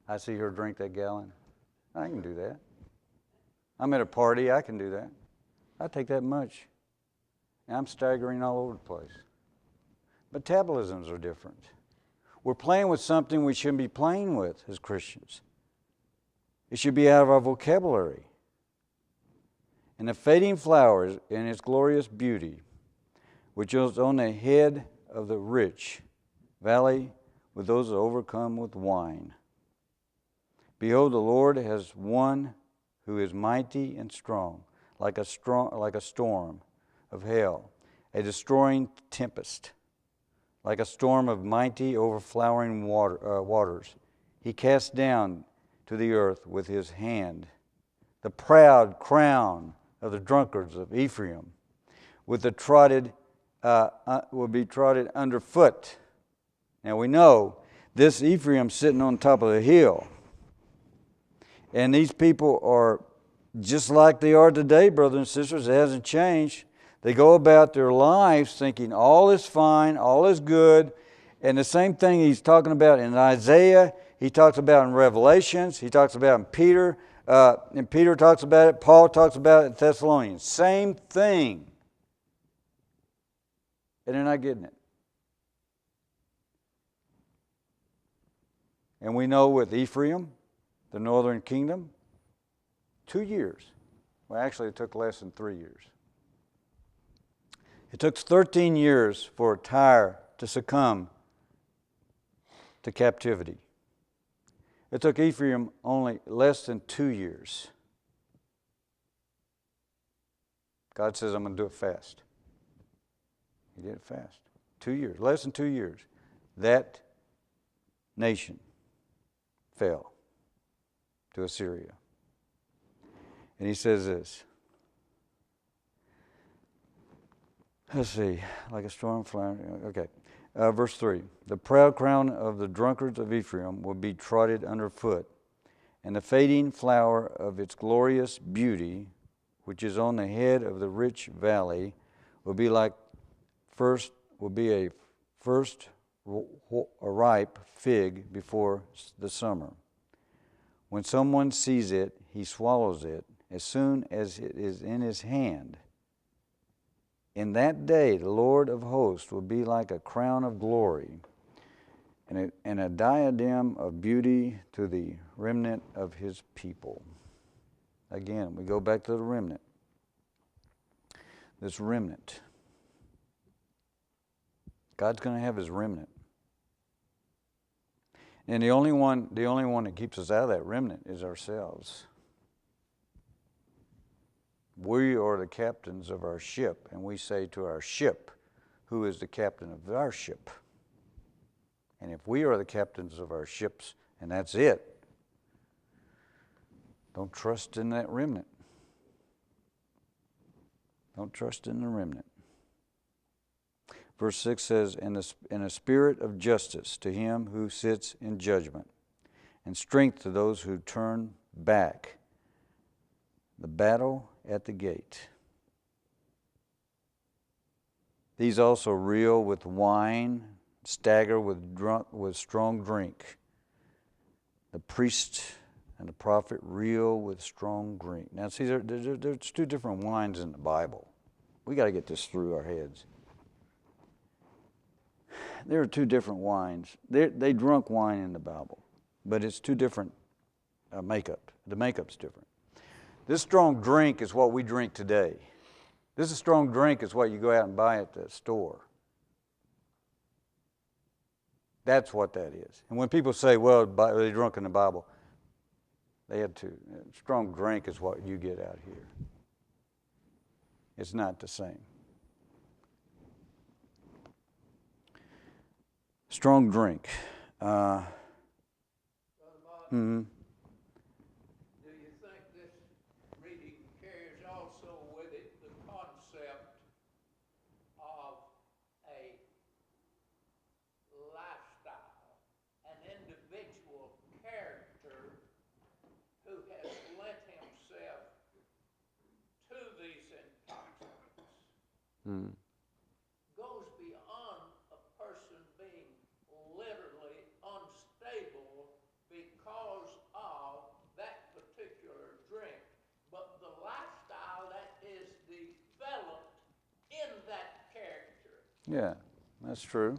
I see her drink that gallon. I can do that. I'm at a party, I can do that. I take that much. And I'm staggering all over the place. Metabolisms are different. We're playing with something we shouldn't be playing with as Christians. It should be out of our vocabulary. And the fading flowers in its glorious beauty, which is on the head of the rich valley with those that overcome with wine. Behold, the Lord has one who is mighty and strong, like a storm of hail, a destroying tempest, like a storm of mighty overflowing waters. He cast down to the earth with his hand the proud crown of the drunkards of Ephraim, with the will be trodden underfoot. Now we know this Ephraim sitting on top of the hill. And these people are just like they are today, brothers and sisters. It hasn't changed. They go about their lives thinking all is fine, all is good. And the same thing he's talking about in Isaiah, he talks about in Revelations, he talks about in Peter, and Peter talks about it, Paul talks about it in Thessalonians. Same thing. And they're not getting it. And we know with Ephraim, the northern kingdom, 2 years. Well, actually, it took less than 3 years. It took 13 years for Tyre to succumb to captivity. It took Ephraim only less than 2 years. God says, I'm going to do it fast. He did it fast. 2 years, less than 2 years. That nation fell to Assyria. And he says this. Let's see, like a storm flowering. Okay. Verse 3. The proud crown of the drunkards of Ephraim will be trodden underfoot, and the fading flower of its glorious beauty, which is on the head of the rich valley, will be a ripe fig before the summer. When someone sees it, he swallows it as soon as it is in his hand. In that day, the Lord of hosts will be like a crown of glory and a diadem of beauty to the remnant of his people. Again, we go back to the remnant. This remnant. God's going to have his remnant. And the only one that keeps us out of that remnant is ourselves. We are the captains of our ship, and we say to our ship, who is the captain of our ship? And if we are the captains of our ships, and that's it, don't trust in that remnant. Don't trust in the remnant. Verse 6 says, in a spirit of justice to him who sits in judgment, and strength to those who turn back. The battle at the gate. These also reel with wine, stagger with strong drink. The priest and the prophet reel with strong drink. Now, see, there's two different wines in the Bible. We got to get this through our heads. There are two different wines. They drunk wine in the Bible, but it's two different makeup. The makeup's different. This strong drink is what we drink today. This is strong drink is what you go out and buy at the store. That's what that is. And when people say, well, they drunk in the Bible, they had to. Strong drink is what you get out here. It's not the same. Strong drink. Mm-hmm. Do you think this reading carries also with it the concept of a lifestyle, an individual character who has lent himself to these intoxicants? Mm. Goes beyond a person being literally unstable because Yeah, that's true.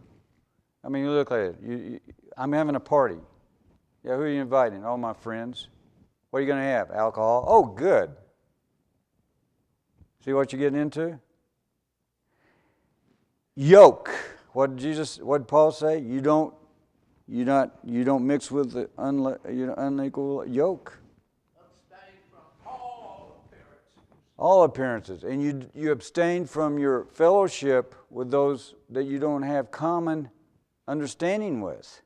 I mean, you look at it. I'm having a party. Yeah, who are you inviting? All my friends. What are you going to have? Alcohol? Oh, good. See what you're getting into? Yoke. What did Paul say? You don't mix with the unequal yoke. Abstain from all appearances. All appearances. And you abstain from your fellowship with those that you don't have common understanding with.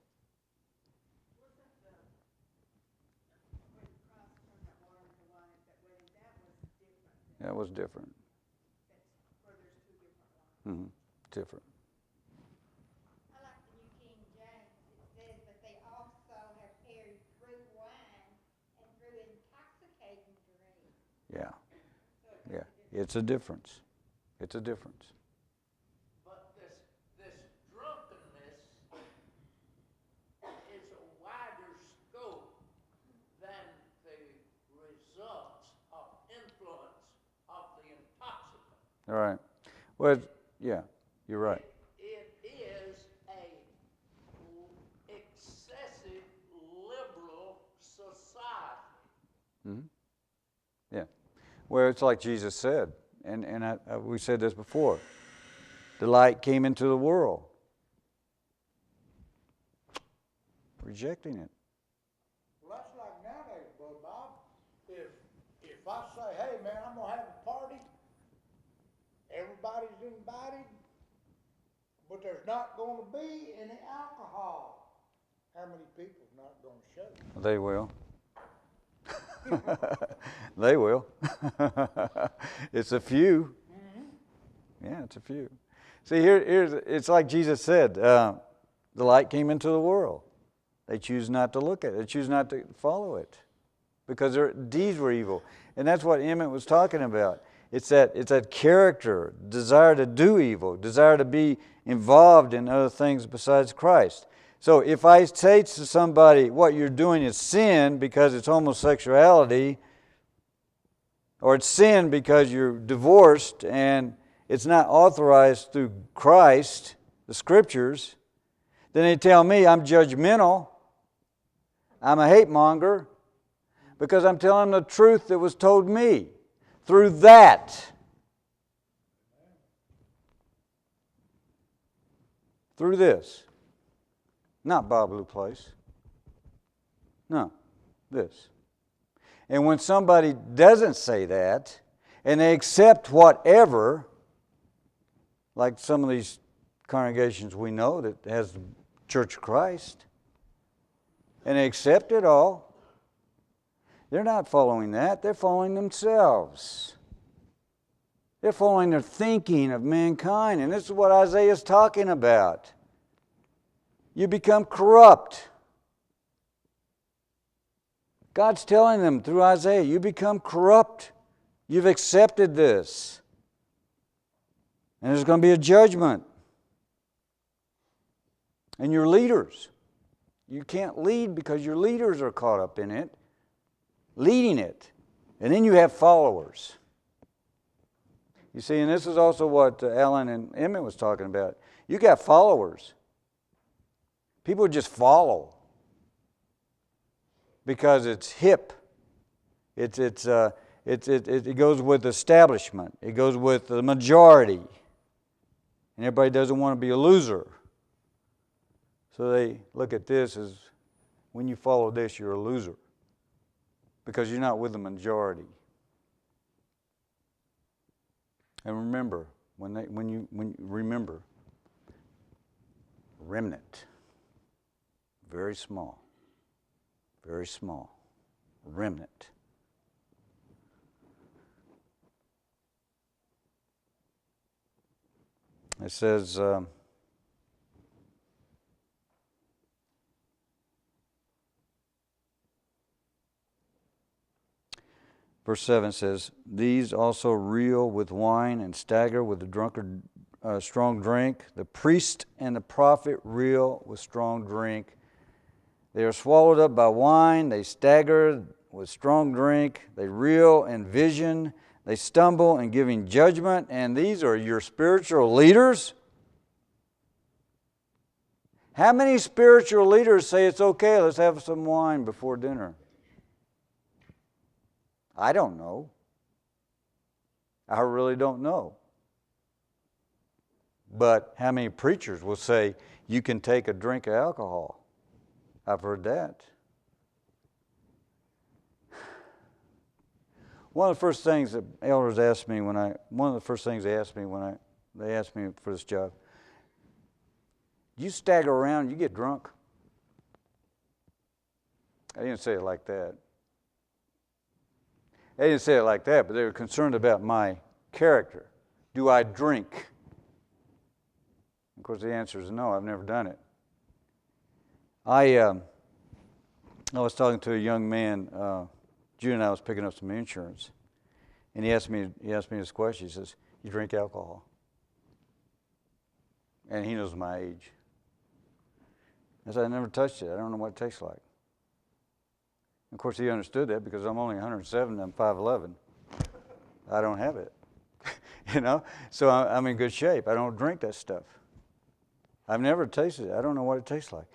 That was different. Mm-hmm. Different. I like the New King James. It says that they also have erred through wine and through intoxicating drink. Yeah. Yeah. It's a difference. It's a difference. But this drunkenness is a wider scope than the results of influence of the intoxicant. All right. Well, yeah, you're right. It is a excessive liberal society. Mm-hmm. Yeah. Well, it's like Jesus said, and we said this before. The light came into the world. Rejecting it. Well, that's like nowadays, Brother Bob. If I say, hey man, I'm gonna have a party, everybody's invited, but there's not gonna be any alcohol. How many people's not gonna show? They will. They will. It's a few. Mm-hmm. Yeah, it's a few. See, it's like Jesus said, the light came into the world. They choose not to look at it. They choose not to follow it because their deeds were evil. And that's what Emmett was talking about. It's that character, desire to do evil, desire to be involved in other things besides Christ. So if I say to somebody, what you're doing is sin because it's homosexuality, or it's sin because you're divorced and it's not authorized through Christ, the Scriptures, then they tell me I'm judgmental, I'm a hate monger, because I'm telling them the truth that was told me through that. Through this. Not Bob LupPlace. No, this. And when somebody doesn't say that, and they accept whatever, like some of these congregations we know that has the Church of Christ, and they accept it all, they're not following that, they're following themselves. They're following their thinking of mankind, and this is what Isaiah is talking about. You become corrupt. God's telling them through Isaiah, you become corrupt. You've accepted this. And there's going to be a judgment. And your leaders. You can't lead because your leaders are caught up in it, leading it. And then you have followers. You see, and this is also what Alan and Emmett was talking about. You got followers. People just follow because it's hip. It goes with establishment. It goes with the majority. And everybody doesn't want to be a loser. So they look at this as, when you follow this, you're a loser because you're not with the majority. And remember, when you remember, remnant. Very small, remnant. It says, verse 7 says, these also reel with wine and stagger with the drunkard strong drink. The priest and the prophet reel with strong drink. They are swallowed up by wine, they stagger with strong drink, they reel in vision, they stumble in giving judgment, and these are your spiritual leaders? How many spiritual leaders say it's okay, let's have some wine before dinner? I don't know. I really don't know. But how many preachers will say you can take a drink of alcohol? I've heard that. One of the first things that elders asked me they asked me for this job, you stagger around, you get drunk? I didn't say it like that. They didn't say it like that, but they were concerned about my character. Do I drink? Of course, the answer is no, I've never done it. I was talking to a young man, June and I was picking up some insurance, and he asked me this question. He says, you drink alcohol? And he knows my age. I said, I never touched it. I don't know what it tastes like. Of course, he understood that because I'm only 107 and I'm 5'11". I don't have it, So I'm in good shape. I don't drink that stuff. I've never tasted it. I don't know what it tastes like.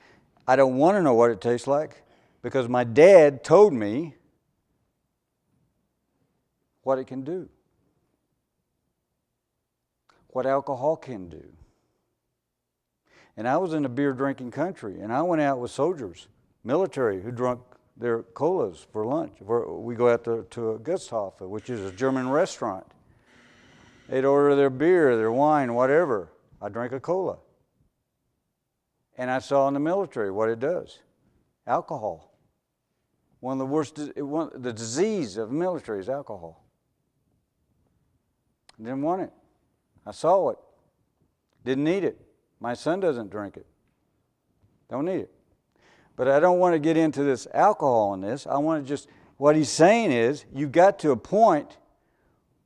I don't want to know what it tastes like because my dad told me what it can do, what alcohol can do. And I was in a beer drinking country, and I went out with soldiers, military, who drank their colas for lunch. We go out to a Gasthof, which is a German restaurant. They'd order their beer, their wine, whatever. I drank a cola. And I saw in the military what it does. Alcohol. One of the worst, the disease of the military is alcohol. Didn't want it. I saw it. Didn't need it. My son doesn't drink it. Don't need it. But I don't want to get into this alcohol in this. I want to just, what he's saying is, you got to a point,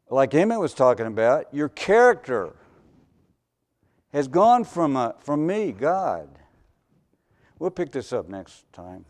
like Emmett was talking about, your character has gone from me, God. We'll pick this up next time.